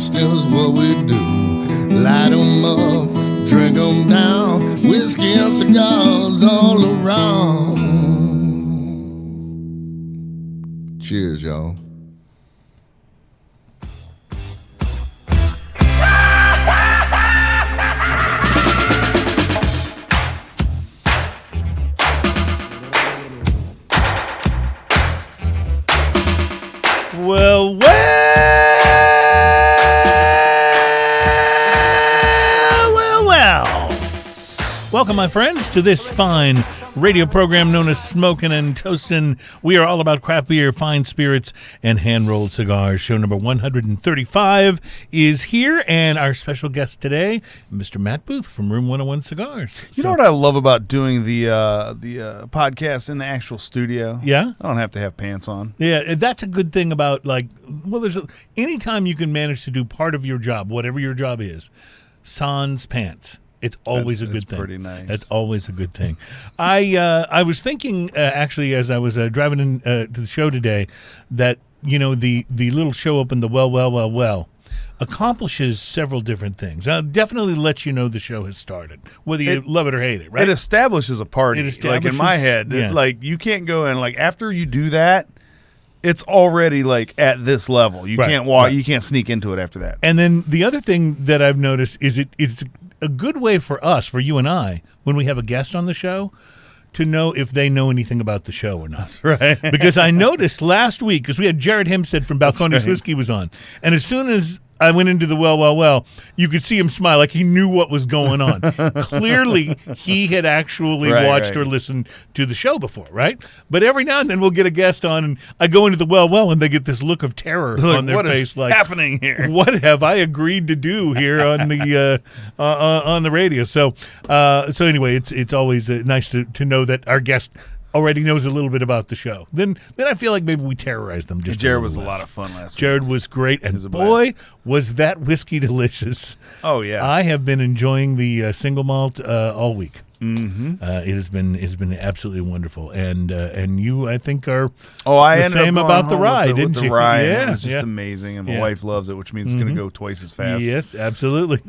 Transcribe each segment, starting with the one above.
still is what we do. Light 'em up, drink 'em down, whiskey and cigars all around. Cheers, y'all. Well. Welcome, my friends, to this fine radio program known as Smokin' and Toastin'. We are all about craft beer, fine spirits, and hand-rolled cigars. Show number 135 is here, and our special guest today, Mr. Matt Booth from Room 101 Cigars. You know what I love about doing the podcast in the actual studio? Yeah? I don't have to have pants on. Yeah, that's a good thing about, anytime you can manage to do part of your job, whatever your job is, sans pants. It's always a good thing. Pretty nice. That's always a good thing. I was thinking, actually, as I was driving in to the show today, that, the little show up in the well accomplishes several different things. Definitely lets you know the show has started, whether you love it or hate it, right? It establishes a party. Like in my head, you can't go in, after you do that, it's already at this level. You can't walk. Right. You can't sneak into it after that. And then the other thing that I've noticed is it's a good way for us, for you and I, when we have a guest on the show, to know if they know anything about the show or not. That's right. Because I noticed last week, because we had Jared Hempstead from Balcones Whiskey was on, and as soon as I went into the well, you could see him smile like he knew what was going on. Clearly, he had actually watched or listened to the show before, right? But every now and then we'll get a guest on, and I go into the well, and they get this look of terror on their face. What is happening here? What have I agreed to do here on the radio? So anyway, it's always nice to know that our guest already knows a little bit about the show. Then I feel like maybe we terrorize them just Jared was less. a lot of fun last week. Jared was great, and boy, was that whiskey delicious. Oh, yeah. I have been enjoying the single malt all week. Mm-hmm. It has been absolutely wonderful, and you, I think, are I the ended same up about the home ride, with didn't the you? ride. Yeah, it was just amazing, and my wife loves it, which means it's going to go twice as fast. Yes, absolutely.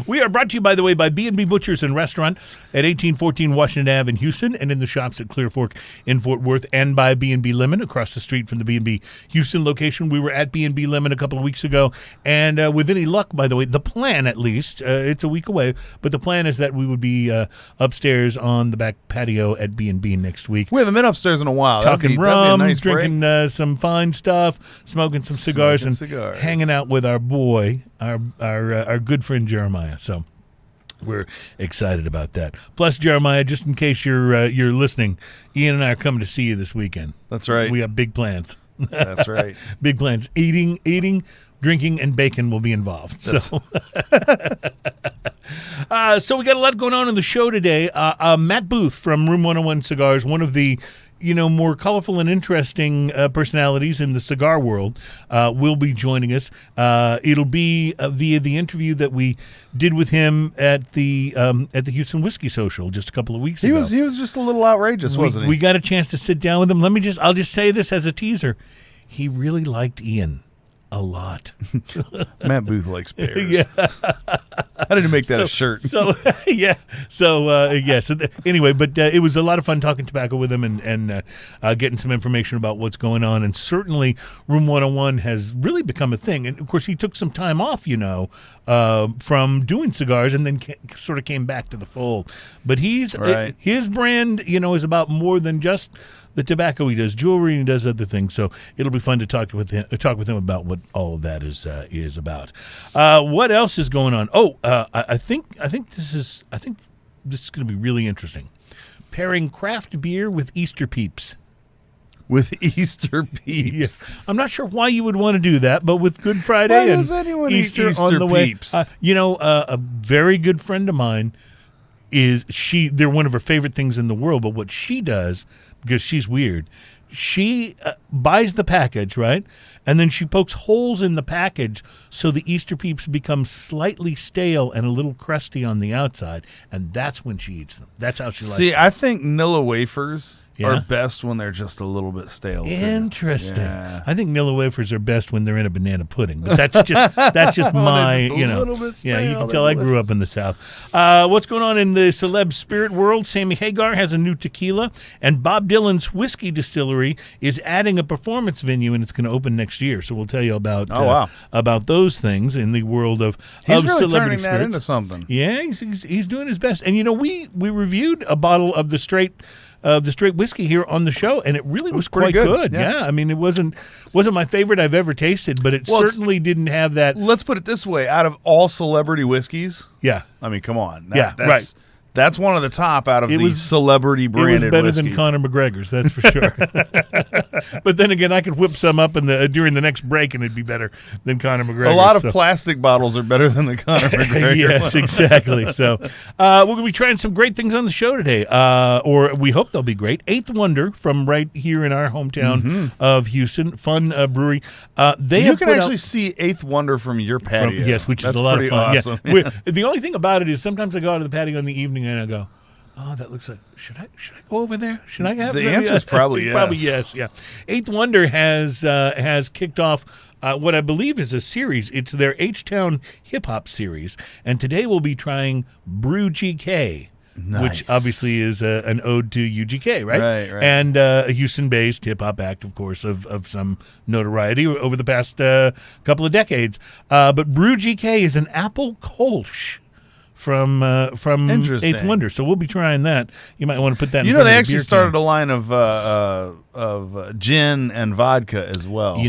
We are brought to you, by the way, by B&B Butchers and Restaurant at 1814 Washington Ave in Houston, and in the shops at Clear Fork in Fort Worth, and by B&B Lemon across the street from the B&B Houston location. We were at B&B Lemon a couple of weeks ago, and with any luck, by the way, the plan at least, it's a week away, but the plan is that we would be upstairs on the back patio at B&B next week. We haven't been upstairs in a while. Talking rum, nice drinking some fine stuff, smoking some cigars, and hanging out with our boy, our good friend Jeremiah. So we're excited about that. Plus, Jeremiah, just in case you're listening, Ian and I are coming to see you this weekend. That's right. We have big plans. That's right. Big plans. Eating, drinking, and bacon will be involved. So we got a lot going on in the show today. Matt Booth from Room 101 Cigars, one of the more colorful and interesting personalities in the cigar world, will be joining us. It'll be via the interview that we did with him at the Houston Whiskey Social just a couple of weeks ago. He was just a little outrageous, wasn't he? We got a chance to sit down with him. I'll just say this as a teaser. He really liked Ian a lot. Matt Booth likes bears. Yeah. I didn't make that a shirt. Anyway, but it was a lot of fun talking tobacco with him and getting some information about what's going on. And certainly Room 101 has really become a thing. And, of course, he took some time off, from doing cigars and then sort of came back to the fold. But his brand, is about more than just the tobacco. He does jewelry and he does other things. So it'll be fun to talk with him about what all of that is about. What else is going on? I think this is going to be really interesting. Pairing craft beer with Easter Peeps. With Easter Peeps. Yes. I'm not sure why you would want to do that, but with Good Friday and Easter on the Peeps? Way. A very good friend of mine they're one of her favorite things in the world, but what she does, because she's weird, she buys the package, right? And then she pokes holes in the package so the Easter Peeps become slightly stale and a little crusty on the outside, and that's when she eats them. That's how she likes them. See, I think Nilla wafers are best when they're just a little bit stale. Interesting. Yeah. I think Nilla wafers are best when they're in a banana pudding, but that's just my, a little bit stale. Yeah, you can tell I grew up in the South. What's going on in the celeb spirit world? Sammy Hagar has a new tequila, and Bob Dylan's whiskey distillery is adding a performance venue, and it's going to open next year. So we'll tell you about about those things in the world of he's really celebrity turning spirits. That into something. Yeah, he's doing his best. And we reviewed a bottle of the straight whiskey here on the show, and it really was quite good. Yeah, I mean, it wasn't my favorite I've ever tasted, but it certainly didn't have that. Let's put it this way: out of all celebrity whiskeys, I mean, come on, right. That's one of the top out of the celebrity branded. It was better whiskeys. than Conor McGregor's, that's for sure. But then again, I could whip some up during the next break, and it'd be better than Conor McGregor's. A lot of plastic bottles are better than the Conor McGregor. Yes, exactly. So we're going to be trying some great things on the show today, or we hope they'll be great. Eighth Wonder from right here in our hometown of Houston, fun brewery. You can actually see Eighth Wonder from your patio. Yes, which is a lot of fun. Awesome. Yeah. The only thing about it is sometimes I go out of the patio in the evening and I go, oh, that looks like, should I go over there? Should I have the answer is probably yes. Probably yes, yeah. Eighth Wonder has kicked off what I believe is a series. It's their H-Town hip-hop series, and today we'll be trying BrewGK. Nice. Which obviously is an ode to UGK, right? Right. And a Houston-based hip-hop act, of course, of some notoriety over the past couple of decades. But BrewGK is an apple Kolsch from Eighth Wonder, so we'll be trying that. You might want to put that. They actually started a line of gin and vodka as well.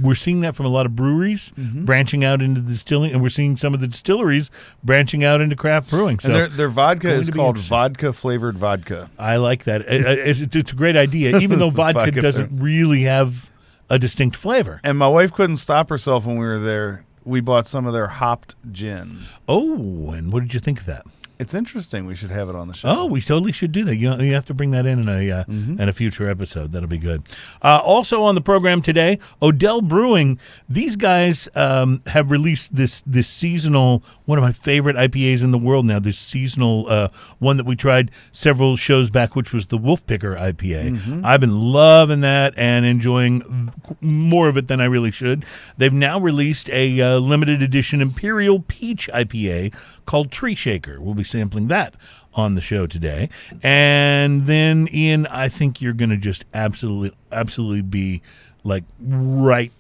We're seeing that from a lot of breweries branching out into distilling, and we're seeing some of the distilleries branching out into craft brewing. So and their vodka is called vodka flavored vodka. I like that. It's a great idea, even though vodka doesn't really have a distinct flavor. And my wife couldn't stop herself when we were there. We bought some of their hopped gin. Oh, and what did you think of that? It's interesting. We should have it on the show. Oh, we totally should do that. You have to bring that in a future episode. That'll be good. Also on the program today, Odell Brewing. These guys have released this seasonal, one of my favorite IPAs in the world now, this seasonal one that we tried several shows back, which was the Wolfpicker IPA. I've been loving that and enjoying more of it than I really should. They've now released a limited edition Imperial Peach IPA called Tree Shaker. We'll be sampling that on the show today. And then, Ian, I think you're going to just absolutely be like right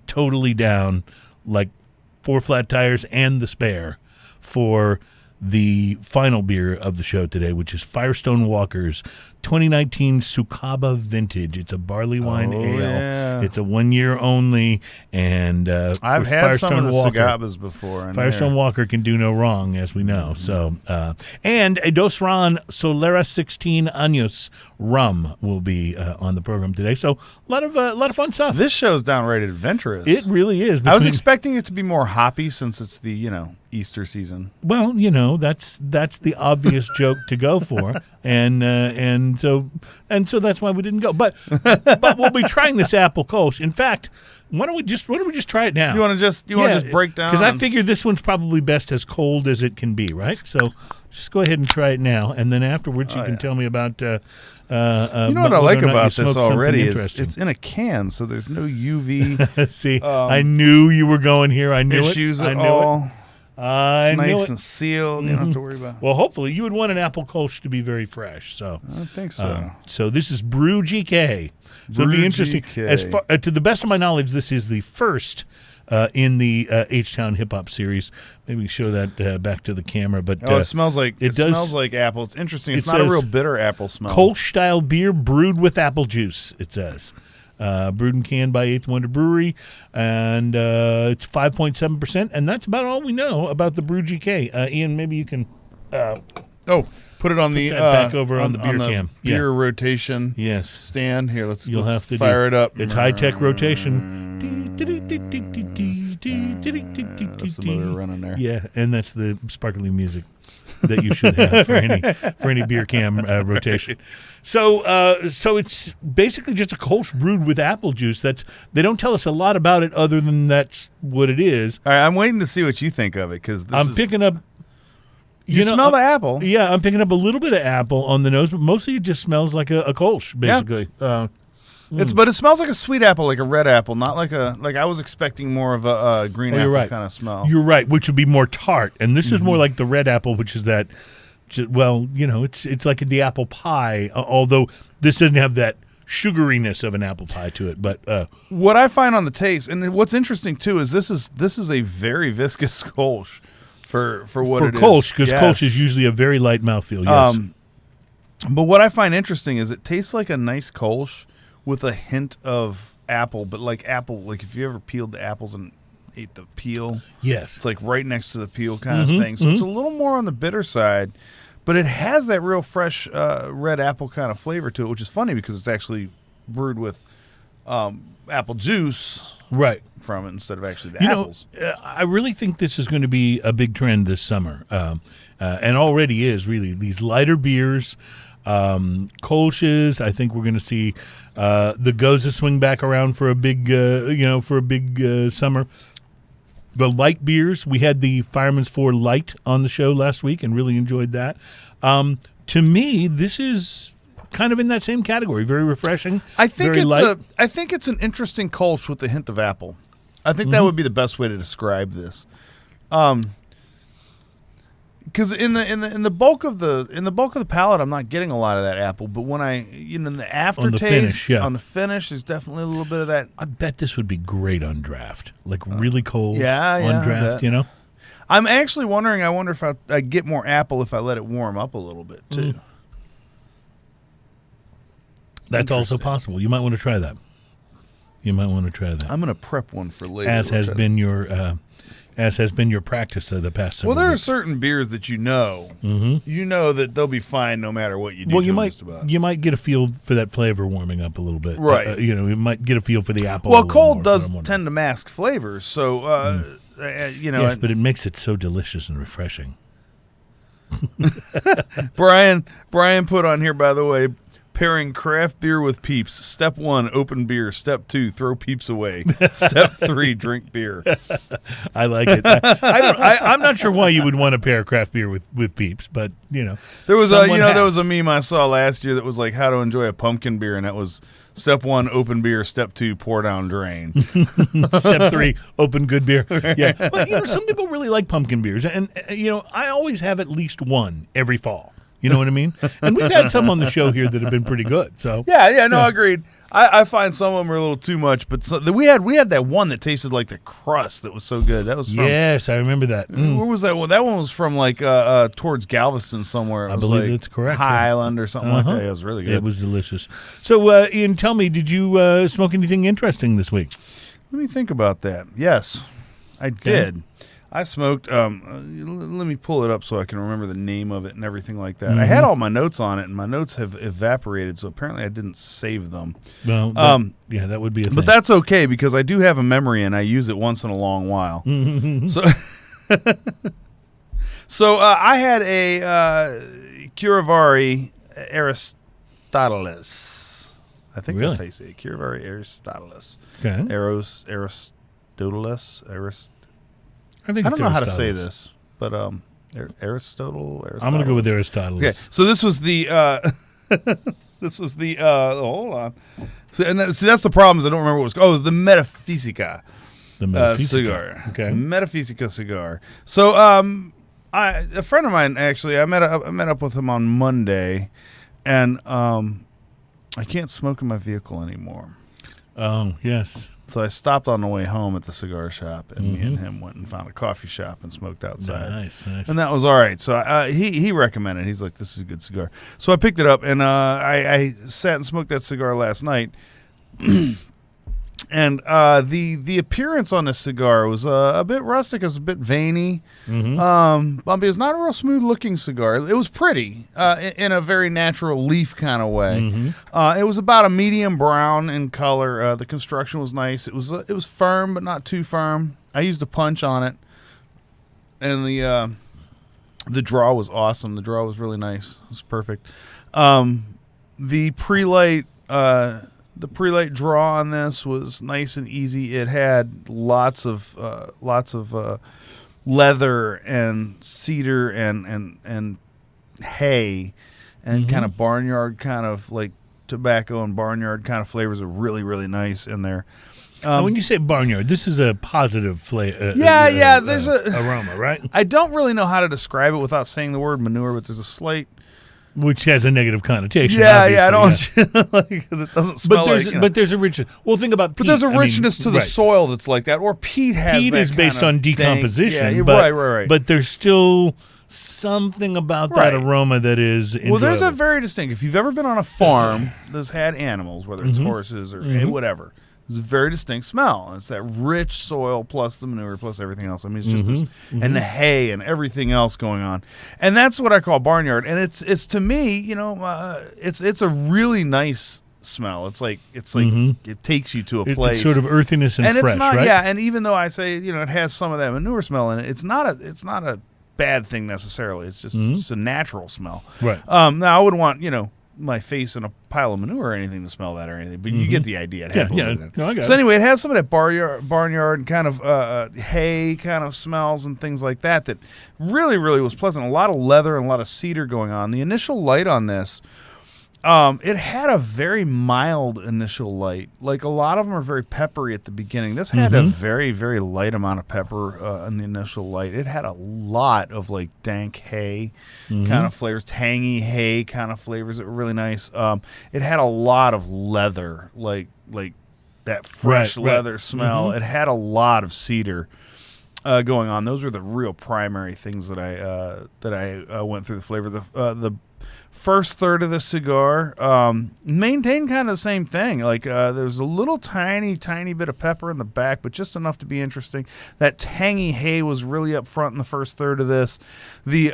totally down, like 4 flat tires and the spare for the final beer of the show today, which is Firestone Walker's 2019 Sukaba Vintage. It's a barley wine ale. Yeah. It's a 1 year only, and I've had Firestone some of the Walker, before. Firestone Walker can do no wrong, as we know. So, and a Dos Ron Solera 16 Años rum will be on the program today. So, a lot of fun stuff. This show's downright adventurous. It really is. I was expecting it to be more hoppy since it's the Easter season. Well, that's the obvious joke to go for, and so that's why we didn't go. But we'll be trying this apple Kolsch. In fact, why don't we just try it now? You want to just break down? Because I figure this one's probably best as cold as it can be, right? So just go ahead and try it now, and then afterwards you can tell me about. You know what I like about this already is it's in a can, so there's no UV. See, I knew you were going here. I knew issues it. at all. It's nice and sealed. You don't have to worry about. Well, hopefully you would want an apple Kolsch to be very fresh. So I think so. So this is BrewGK. So it'll be interesting. As far to the best of my knowledge, this is the first in the H-Town Hip Hop series. Maybe show that back to the camera. But it smells like smells like apple. It's interesting. It's not a real bitter apple smell. Kolsch style beer brewed with apple juice. It says. Brewed and canned by Eighth Wonder Brewery, and it's 5.7%, and that's about all we know about the BrewGK. Ian, maybe you can put it on the back over on the beer cam. Beer rotation stand. Here, let's fire it up. It's high-tech rotation. That's the motor running there. Yeah, and that's the sparkly music that you should have for any beer cam rotation. So it's basically just a Kolsch brewed with apple juice. They don't tell us a lot about it other than that's what it is. All right, I'm waiting to see what you think of it because I'm picking up. You smell the apple. Yeah, I'm picking up a little bit of apple on the nose, but mostly it just smells like a Kolsch, basically. Yeah. But it smells like a sweet apple, like a red apple, not like I was expecting more of a green apple kind of smell. You're right, which would be more tart, and this is more like the red apple, which is that. Well, it's like the apple pie, although this doesn't have that sugariness of an apple pie to it. But what I find on the taste, and what's interesting too, is this is a very viscous Kolsch for what it Kolsch, is. because Kolsch is usually a very light mouthfeel. Yes. But what I find interesting is it tastes like a nice Kolsch with a hint of apple, but like if you ever peeled the apples and ate the peel, yes, it's like right next to the peel kind of thing. So it's a little more on the bitter side, but it has that real fresh red apple kind of flavor to it, which is funny because it's actually brewed with apple juice from it instead of actually the apples. I really think this is going to be a big trend this summer, and already is really these lighter beers. Kolsch's. I think we're going to see the Goza swing back around for a big, summer. The light beers. We had the Fireman's 4 Light on the show last week and really enjoyed that. To me, this is kind of in that same category. Very refreshing. I think it's an interesting Kolsch with a hint of apple. I think that would be the best way to describe this. Because in the bulk of the palate, I'm not getting a lot of that apple. But when in the aftertaste, on the finish, there's definitely a little bit of that. I bet this would be great on draft, like really cold on draft. I'm actually wondering. I wonder if I get more apple if I let it warm up a little bit too. That's also possible. You might want to try that. I'm going to prep one for later. As has been your practice of the past several Well, there weeks. are certain beers that you know that they'll be fine no matter what you do. Well, you might get a feel for that flavor warming up a little bit, right? You might get a feel for the apple. Well, cold does tend to mask flavors, so Yes, but it makes it so delicious and refreshing. Brian put on here, by the way. Pairing craft beer with peeps. Step 1, open beer. Step 2, throw peeps away. Step 3, drink beer. I like it. I'm not sure why you would want to pair craft beer with peeps, but there was a meme I saw last year that was like how to enjoy a pumpkin beer, and that was step 1, open beer. Step 2, pour down drain. Step 3, open good beer. Yeah. Well, some people really like pumpkin beers, and I always have at least one every fall. You know what I mean? And we've had some on the show here that have been pretty good. So agreed. I find some of them are a little too much, but we had that one that tasted like the crust that was so good. That was yes, I remember that. Where was that one? That one was from like towards Galveston somewhere. I believe that's correct. Highland or something like that. It was really good. It was delicious. So, Ian, tell me, did you smoke anything interesting this week? Let me think about that. Yes, I did. I smoked, let me pull it up so I can remember the name of it and everything like that. I had all my notes on it, and my notes have evaporated, so apparently I didn't save them. Well, that would be a thing. But that's okay, because I do have a memory, and I use it once in a long while. So I had a Curivari Aristoteles. I think that's how you say it. Curivari Aristoteles. Okay. Aristoteles. I don't know how to say this, but Aristotle. I'm going to go with Aristoteles. Okay, so this was the hold on. So that's the problem is I don't remember what it was called. Oh, it was the Metafisica. The Metafisica cigar. Okay. Metafisica cigar. So a friend of mine actually, I met up with him on Monday, and I can't smoke in my vehicle anymore. Oh, yes. So I stopped on the way home at the cigar shop, and me and him went and found a coffee shop and smoked outside. Nice. And that was all right. So he recommended. He's like, "This is a good cigar." So I picked it up, and I sat and smoked that cigar last night. And the appearance on this cigar was a bit rustic. It was a bit veiny. Bumpy. It was not a real smooth looking cigar. It was pretty in a very natural leaf kind of way. It was about a medium brown in color. The construction was nice. It was firm but not too firm. I used a punch on it, and the draw was awesome. The draw was really nice. It was perfect. The pre-light. The pre-light draw on this was nice and easy. It had lots of leather and cedar and hay and kind of barnyard kind of like tobacco and barnyard kind of flavors are really, really nice in there. Now, when you say barnyard, this is a positive flavor. There's a aroma, right? I don't really know how to describe it without saying the word manure, but there's a slight, which has a negative connotation. I don't because it doesn't smell but there's a richness. Well, think about peat. But there's a richness to the soil that's like that, or peat has. Peat that is based on decomposition. Yeah, but, right. But there's still something about that aroma that is enjoyable. Well, there's a very distinct. If you've ever been on a farm that's had animals, whether it's horses or whatever. It's a very distinct smell. It's that rich soil plus the manure plus everything else. I mean, it's just this, and the hay and everything else going on, and that's what I call barnyard. And it's to me, it's a really nice smell. It's like it takes you to a place. It's sort of earthiness and fresh, it's not, right? Yeah, and even though I say it has some of that manure smell in it, it's not a bad thing necessarily. It's just it's a natural smell. Right. Now I wouldn't want my face in a pile of manure or anything to smell that or anything, but you get the idea. It has a little bit of that. No, I got so it. anyway, it has some of that barnyard and kind of hay kind of smells and things like that really, really was pleasant. A lot of leather and a lot of cedar going on. The initial light on this, it had a very mild initial light. Like a lot of them are very peppery at the beginning. This had a very, very light amount of pepper in the initial light. It had a lot of like dank hay kind of flavors, tangy hay kind of flavors that were really nice. It had a lot of leather, like that fresh leather smell. It had a lot of cedar going on. Those were the real primary things that I went through the flavor. The first third of the cigar maintained kind of the same thing. Like there's a little tiny bit of pepper in the back, but just enough to be interesting. That tangy hay was really up front in the first third of this. The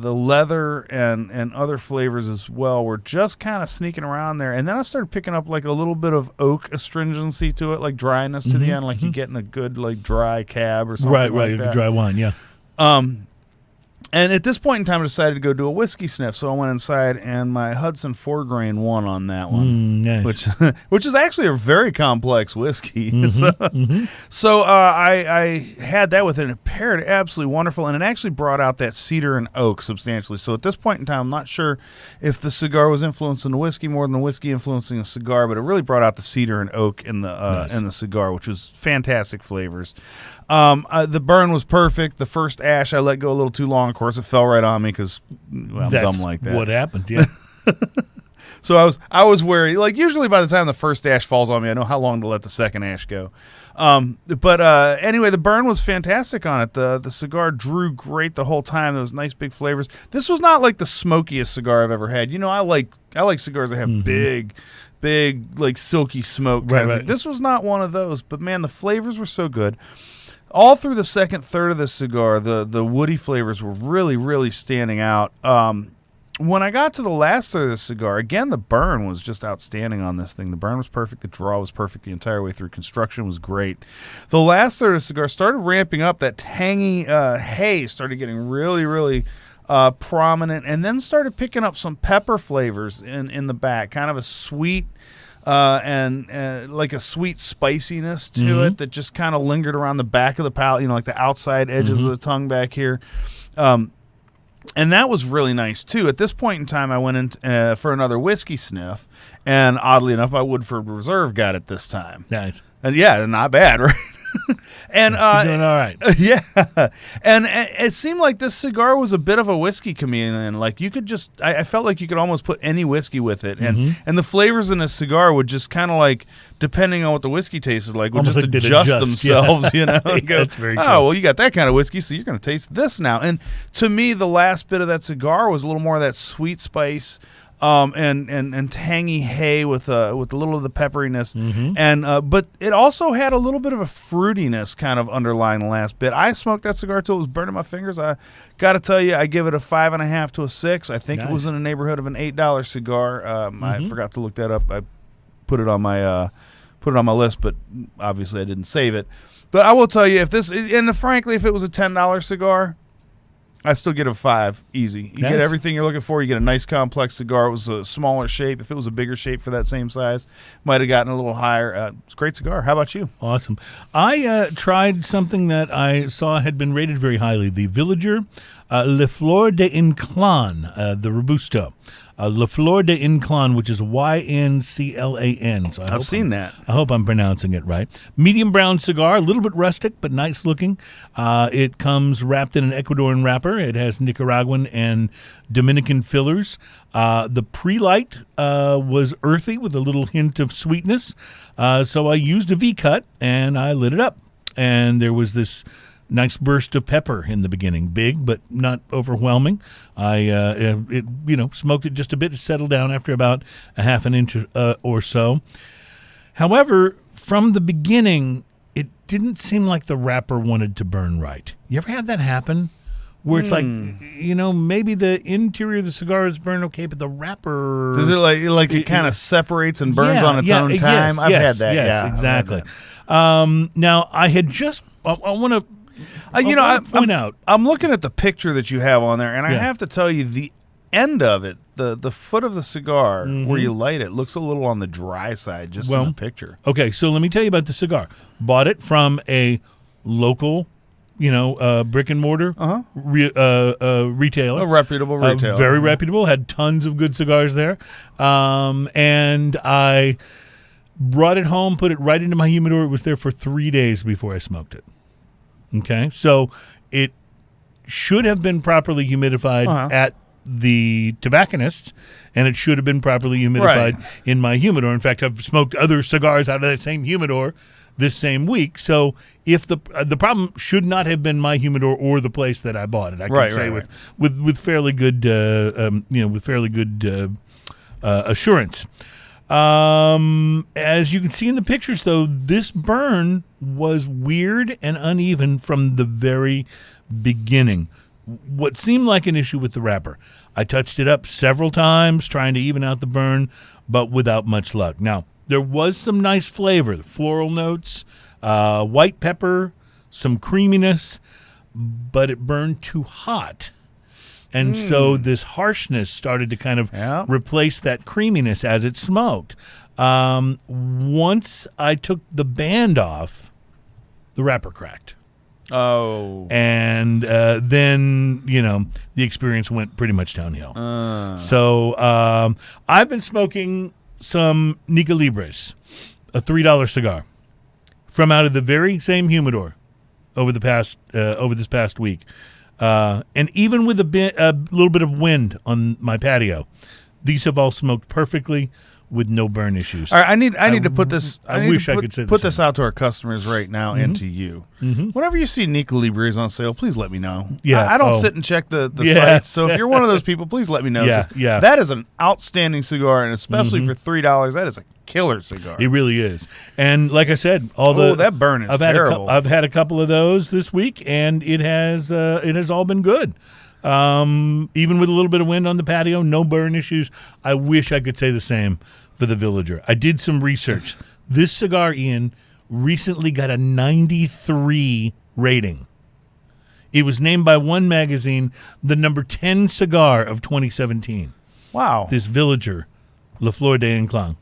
leather and other flavors as well were just kind of sneaking around there. And then I started picking up like a little bit of oak astringency to it, like dryness to the end, like you get in a good like dry cab or something like that. Dry wine, yeah. And at this point in time, I decided to go do a whiskey sniff. So I went inside, and my Hudson 4-grain won on that one, nice. which is actually a very complex whiskey. So I had that with it, and it paired absolutely wonderful, and it actually brought out that cedar and oak substantially. So at this point in time, I'm not sure if the cigar was influencing the whiskey more than the whiskey influencing the cigar, but it really brought out the cedar and oak in the cigar, which was fantastic flavors. The burn was perfect. The first ash I let go a little too long. Of course, it fell right on me because I'm dumb like that. What happened? Yeah. So I was wary. Like usually, by the time the first ash falls on me, I know how long to let the second ash go. But anyway, the burn was fantastic on it. The cigar drew great the whole time. There was nice big flavors. This was not like the smokiest cigar I've ever had. I like cigars that have big like silky smoke. Right. This was not one of those. But man, the flavors were so good. All through the second third of this cigar, the woody flavors were really, really standing out. When I got to the last third of the cigar, again, the burn was just outstanding on this thing. The burn was perfect. The draw was perfect the entire way through. Construction was great. The last third of the cigar started ramping up. That tangy hay started getting really, really prominent, and then started picking up some pepper flavors in the back, kind of a sweet and like a sweet spiciness to it that just kind of lingered around the back of the palate, like the outside edges of the tongue back here. And that was really nice, too. At this point in time, I went in for another whiskey sniff, and oddly enough, my Woodford Reserve got it this time. Nice. And yeah, not bad, right? And you're doing all right. Yeah. And it seemed like this cigar was a bit of a whiskey chameleon. Like you could just, I felt like you could almost put any whiskey with it. And the flavors in this cigar would just kind of like, depending on what the whiskey tasted like, would almost just like adjust themselves, Yeah, Go, that's very cool. Well, you got that kind of whiskey, so you're going to taste this now. And to me, the last bit of that cigar was a little more of that sweet spice, and tangy hay with a little of the pepperiness, and but it also had a little bit of a fruitiness kind of underlying the last bit. I smoked that cigar till it was burning my fingers. I got to tell you, I give it a 5.5 to a 6. I think it was in the neighborhood of an $8 cigar. I forgot to look that up. I put it on my list, but obviously I didn't save it. But I will tell you, frankly, if it was a $10 cigar, I still get a 5, easy. You Nice. get everything you're looking for. You get a nice complex cigar. It was a smaller shape. If it was a bigger shape for that same size, might have gotten a little higher. It's a great cigar. How about you? Awesome. I tried something that I saw had been rated very highly, the Villiger Le Flor de Ynclan, the Robusto. Le Flor de Ynclan, which is Ynclan. So I've seen that. I hope I'm pronouncing it right. Medium brown cigar, a little bit rustic, but nice looking. It comes wrapped in an Ecuadorian wrapper. It has Nicaraguan and Dominican fillers. The pre-light was earthy with a little hint of sweetness. So I used a V-cut, and I lit it up. And there was this nice burst of pepper in the beginning, big but not overwhelming. I smoked it just a bit. It settled down after about a half an inch or so. However, from the beginning, it didn't seem like the wrapper wanted to burn right. You ever have that happen? Where it's like, maybe the interior of the cigar is burned okay, but the wrapper... Does it like it kind of separates and burns on its own time? I've had that, Yes, exactly. Now, I had just... I want to... point out. I'm looking at the picture that you have on there, and I have to tell you, the end of it, the foot of the cigar where you light it, looks a little on the dry side just in the picture. Okay, so let me tell you about the cigar. Bought it from a local, brick and mortar retailer. A reputable retailer. Very reputable. Had tons of good cigars there. And I brought it home, put it right into my humidor. It was there for 3 days before I smoked it. Okay, so it should have been properly humidified at the tobacconist, and it should have been properly humidified in my humidor. In fact, I've smoked other cigars out of that same humidor this same week. So if the problem should not have been my humidor or the place that I bought it, I can say with fairly good assurance. As you can see in the pictures, though, this burn was weird and uneven from the very beginning. What seemed like an issue with the wrapper. I touched it up several times trying to even out the burn, but without much luck. Now, there was some nice flavor, the floral notes, white pepper, some creaminess, but it burned too hot. And so this harshness started to kind of replace that creaminess as it smoked. Once I took the band off, the wrapper cracked. Oh. And then, the experience went pretty much downhill. So I've been smoking some Nica Libres, a $3 cigar, from out of the very same humidor over this past week. And even with a little bit of wind on my patio, these have all smoked perfectly with no burn issues. All right, I need to put this. I wish I could say put this out to our customers right now and to you. Whenever you see Nica Libres on sale, please let me know. Yeah, I don't sit and check the sites, so if you're one of those people, please let me know. Yeah. That is an outstanding cigar, and especially for $3, that is a killer cigar. It really is. And like I said, that burn is terrible. I've had a couple of those this week, and it has all been good. Even with a little bit of wind on the patio, no burn issues. I wish I could say the same for the Villiger. I did some research. This cigar, Ian, recently got a 93 rating. It was named by one magazine the number 10 cigar of 2017. Wow. This Villiger, Le Flor de Ynclan.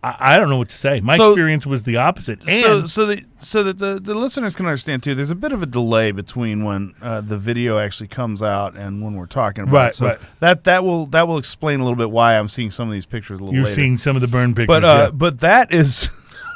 I don't know what to say. My experience was the opposite. And so that the listeners can understand too, there's a bit of a delay between when the video actually comes out and when we're talking about it. So that will explain a little bit why I'm seeing some of these pictures a little later. You're seeing some of the burn pictures. But that is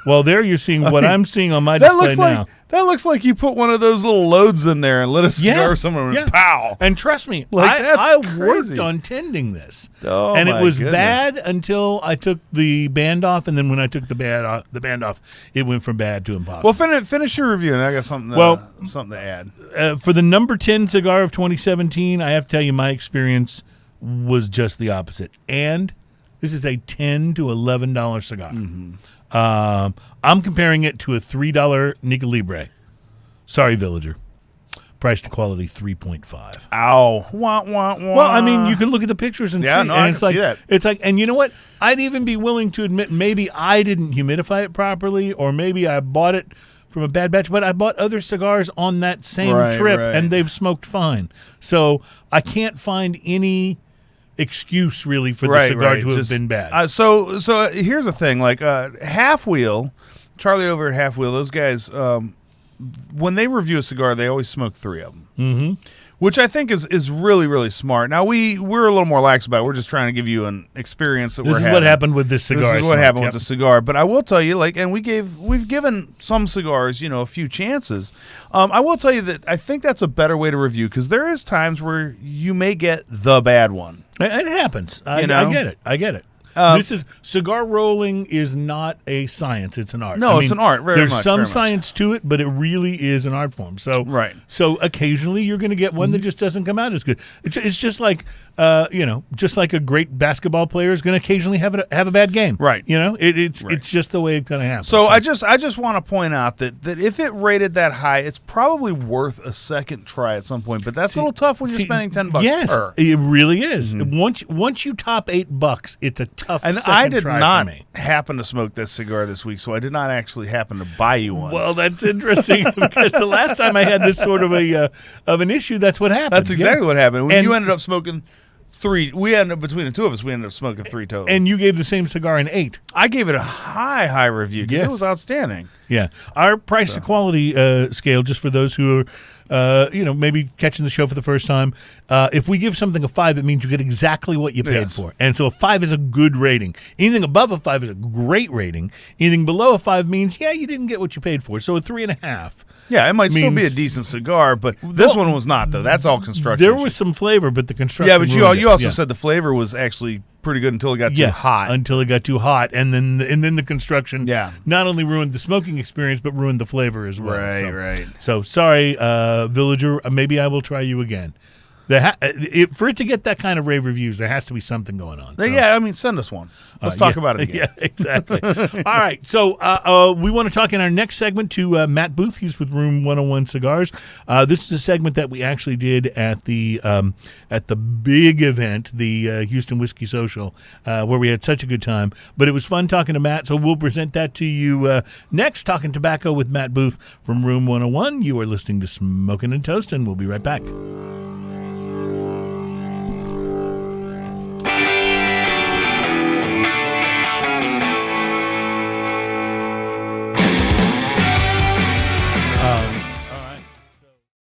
well, there you're seeing what I'm seeing on my display now. That looks like you put one of those little loads in there and lit a cigar somewhere and pow. And trust me, that's I crazy. worked on tending this. Oh, and it was goodness. bad until I took the band off, and then when I took the band off, it went from bad to impossible. Well, finish your review, and I got something to add. For the number 10 cigar of 2017, I have to tell you my experience was just the opposite. And this is a $10 to $11 cigar. I'm comparing it to a $3 Nica Libre. Sorry, Villiger. Price to quality 3.5. Ow. Wah, wah, wah. Well, I mean, you can look at the pictures and see. No, I can see that. It's like, and you know what? I'd even be willing to admit maybe I didn't humidify it properly, or maybe I bought it from a bad batch, but I bought other cigars on that same Right, trip, right. and they've smoked fine. So I can't find any excuse really for the cigar to have been bad. So here's the thing, like Half Wheel, Charlie over at Half Wheel, those guys, when they review a cigar, they always smoke 3 of them. Mm-hmm. Which I think is really, really smart. Now, we're a little more lax about it. We're just trying to give you an experience that This is what happened with this cigar. This is what happened with the cigar. But I will tell you, like, and we've given some cigars, a few chances. I will tell you that I think that's a better way to review, because there is times where you may get the bad one. And it happens. I get it. Cigar rolling is not a science; it's an art. No, it's an art. There's some science to it, but it really is an art form. So, So occasionally you're going to get one that just doesn't come out as good. It's just like, just like a great basketball player is going to occasionally have a bad game. Right. It's just the way it's going to happen. So I just want to point out that if it rated that high, it's probably worth a second try at some point. But that's a little tough when you're spending $10. Yes, per. it really is. Once you top $8, it's a tough. And second I did try not for me. happen to smoke this cigar this week, so I did not actually happen to buy you one. Well, that's interesting because the last time I had this sort of an issue, that's what happened. That's exactly what happened. You ended up smoking 3. We ended up, between the two of us, we ended up smoking 3 total. And you gave the same cigar an 8. I gave it a high review because it was outstanding. Yeah, our price to quality scale, just for those who are. Maybe catching the show for the first time. If we give something a 5, it means you get exactly what you paid for. And so a 5 is a good rating. Anything above a 5 is a great rating. Anything below a 5 means, you didn't get what you paid for. So a 3.5. Yeah, it might still be a decent cigar, but this one was not, though. That's all construction. There was some flavor, but the construction. Yeah, but you also said the flavor was actually pretty good until it got too hot. Until it got too hot, and then the construction not only ruined the smoking experience, but ruined the flavor as well. Right. So sorry, Villiger. Maybe I will try you again. For it to get that kind of rave reviews, there has to be something going on. So. Yeah, I mean, send us one. Let's talk about it again. Yeah, exactly. All right, so we want to talk in our next segment to Matt Booth. He's with Room 101 Cigars. This is a segment that we actually did at the big event, the Houston Whiskey Social, where we had such a good time. But it was fun talking to Matt, so we'll present that to you next. Talking Tobacco with Matt Booth from Room 101. You are listening to Smokin' and Toastin'. We'll be right back.